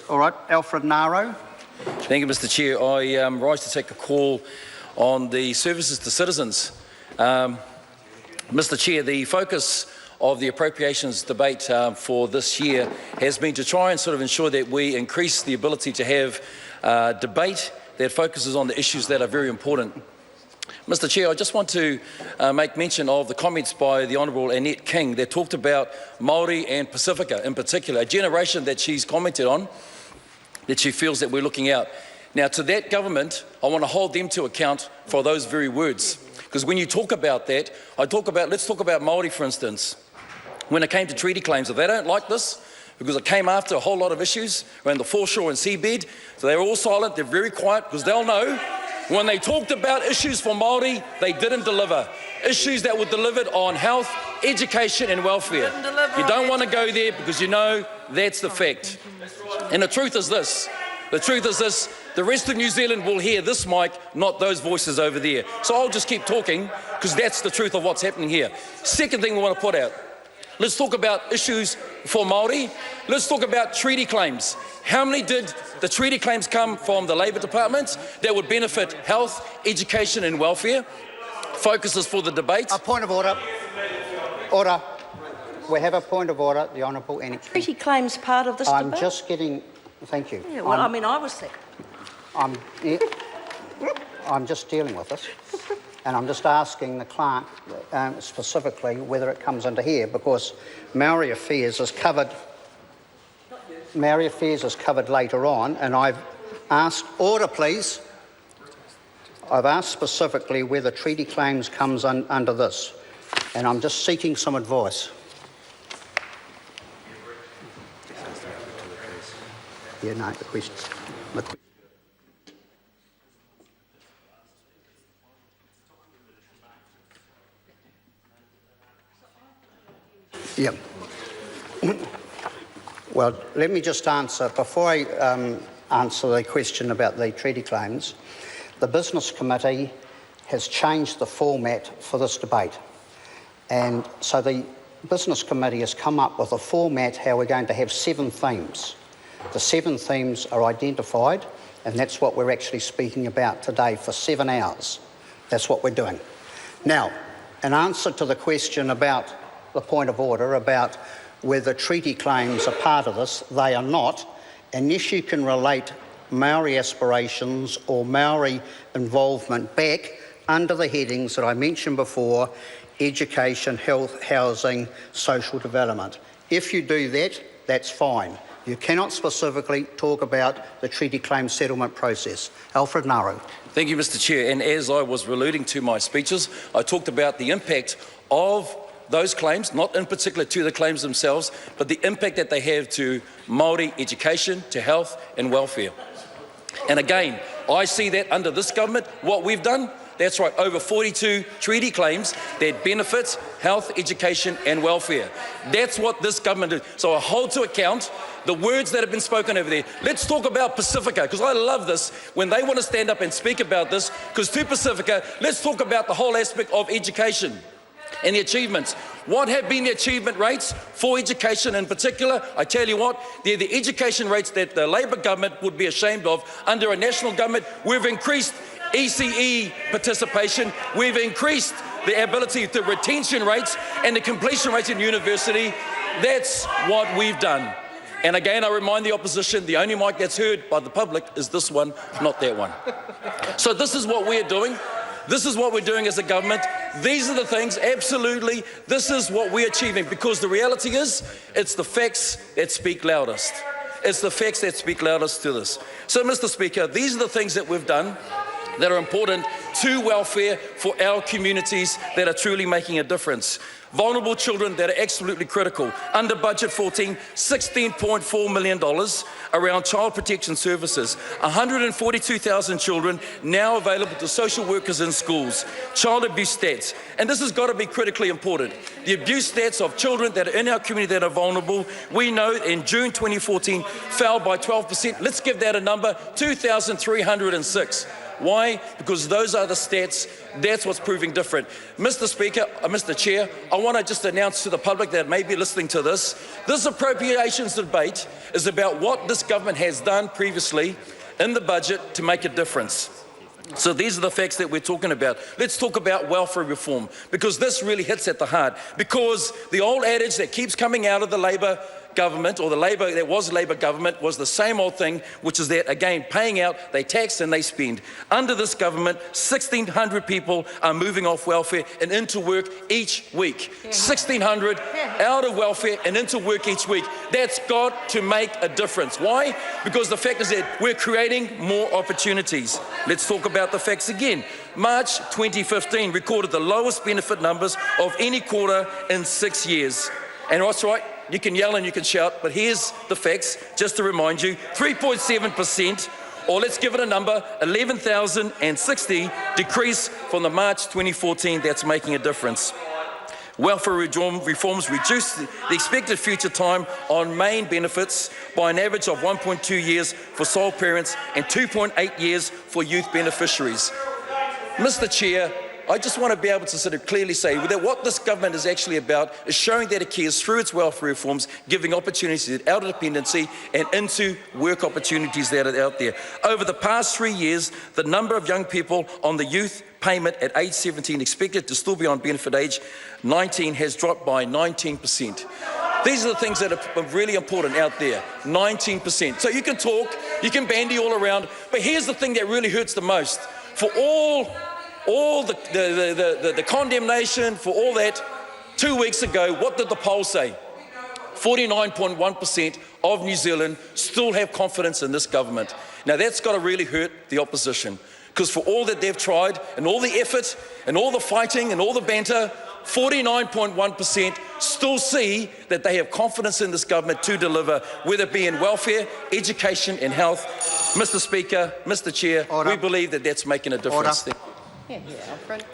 All right, Alfred Naro. Thank you, Mr. Chair. I rise to take a call on the services to citizens. Mr. Chair, the focus of the appropriations debate for this year has been to try and sort of ensure that we increase the ability to have debate that focuses on the issues that are very important. Mr. Chair, I just want to make mention of the comments by the Honourable Annette King that talked about Māori and Pacifica in particular, a generation that she's commented on, that she feels that we're looking out. Now, to that government, I want to hold them to account for those very words. Because when you talk about that, let's talk about Māori, for instance. When it came to treaty claims, if they don't like this, because it came after a whole lot of issues around the foreshore and seabed, so they're all silent, they're very quiet, because they'll know when they talked about issues for Māori, they didn't deliver. Issues that were delivered on health, education and welfare. You don't want to go there because you know that's the fact. And the truth is this, the rest of New Zealand will hear this mic, not those voices over there. So I'll just keep talking because that's the truth of what's happening here. Second thing we want to put out, let's talk about issues for Māori. Let's talk about treaty claims. How many did the treaty claims come from the Labour Department that would benefit health, education and welfare? Focuses for the debate. A point of order. Order. We have a point of order, the Honourable Annette King. Treaty claims part of this debate? I'm just getting... Thank you. Yeah, well, I mean, I was there. I'm just dealing with this. And I'm just asking the clerk specifically whether it comes under here, because Maori Affairs is covered later on, and I've asked, order please, I've asked specifically whether treaty claims comes under this, and I'm just seeking some advice. Yeah, no, the question. Yeah. Well, let me just answer, before I answer the question about the treaty claims, the Business Committee has changed the format for this debate. And so the Business Committee has come up with a format how we're going to have 7 themes. The 7 themes are identified, and that's what we're actually speaking about today for 7 hours. That's what we're doing. Now, in answer to the question about the point of order about whether treaty claims are part of this, they are not, unless you can relate Maori aspirations or Maori involvement back under the headings that I mentioned before: education, health, housing, social development. If you do that, that's fine. You cannot specifically talk about the treaty claim settlement process. Alfred Naro. Thank you, Mr. Chair. And as I was alluding to my speeches, I talked about the impact of those claims, not in particular to the claims themselves, but the impact that they have to Māori education, to health and welfare. And again, I see that under this government, what we've done, that's right, over 42 treaty claims that benefit health, education and welfare. That's what this government did. So I hold to account the words that have been spoken over there. Let's talk about Pacifica, because I love this when they want to stand up and speak about this, because to Pacifica, let's talk about the whole aspect of education and the achievements. What have been the achievement rates for education in particular? I tell you what, they're the education rates that the Labour government would be ashamed of. Under a national government, we've increased ECE participation, we've increased the ability, the retention rates and the completion rates in university. That's what we've done. And again, I remind the opposition, the only mic that's heard by the public is this one, not that one. So this is what we're doing. This is what we're doing as a government. These are the things, absolutely, this is what we're achieving, because the reality is, it's the facts that speak loudest. It's the facts that speak loudest to this. So, Mr. Speaker, these are the things that we've done that are important to welfare for our communities that are truly making a difference. Vulnerable children that are absolutely critical. Under budget 14, $16.4 million around child protection services. 142,000 children now available to social workers in schools. Child abuse stats. And this has got to be critically important. The abuse stats of children that are in our community that are vulnerable, we know in June 2014 fell by 12%. Let's give that a number, 2,306. Why? Because those are the stats. That's what's proving different. Mr. Speaker, Mr. Chair, I want to just announce to the public that may be listening to this appropriations debate is about what this government has done previously in the budget to make a difference. So these are the facts that we're talking about. Let's talk about welfare reform, because this really hits at the heart. Because the old adage that keeps coming out of the Labor government, or the Labor government, was the same old thing, which is that, again, paying out, they tax and they spend. Under this government, 1,600 people are moving off welfare and into work each week. 1,600 out of welfare and into work each week. That's got to make a difference. Why? Because the fact is that we're creating more opportunities. Let's talk about the facts again. March 2015 recorded the lowest benefit numbers of any quarter in 6 years. And that's right, you can yell and you can shout, but here's the facts, just to remind you. 3.7%, or let's give it a number, 11,060 decrease from the March 2014. That's making a difference. Welfare reforms reduced the expected future time on main benefits by an average of 1.2 years for sole parents and 2.8 years for youth beneficiaries. Mr. Chair, I just want to be able to sort of clearly say that what this government is actually about is showing that it cares through its welfare reforms, giving opportunities out of dependency and into work opportunities that are out there. Over the past 3 years, the number of young people on the youth payment at age 17 expected to still be on benefit age 19 has dropped by 19%. These are the things that are really important out there, 19%. So you can talk, you can bandy all around, but here's the thing that really hurts the most. For all the condemnation, for all that, 2 weeks ago, what did the poll say? 49.1% of New Zealand still have confidence in this government. Now that's got to really hurt the opposition, because for all that they've tried and all the effort and all the fighting and all the banter, 49.1% still see that they have confidence in this government to deliver, whether it be in welfare, education and health. Mr. Speaker, Mr. Chair, Order. we believe that that's making a difference. Order. Yeah, Alfred.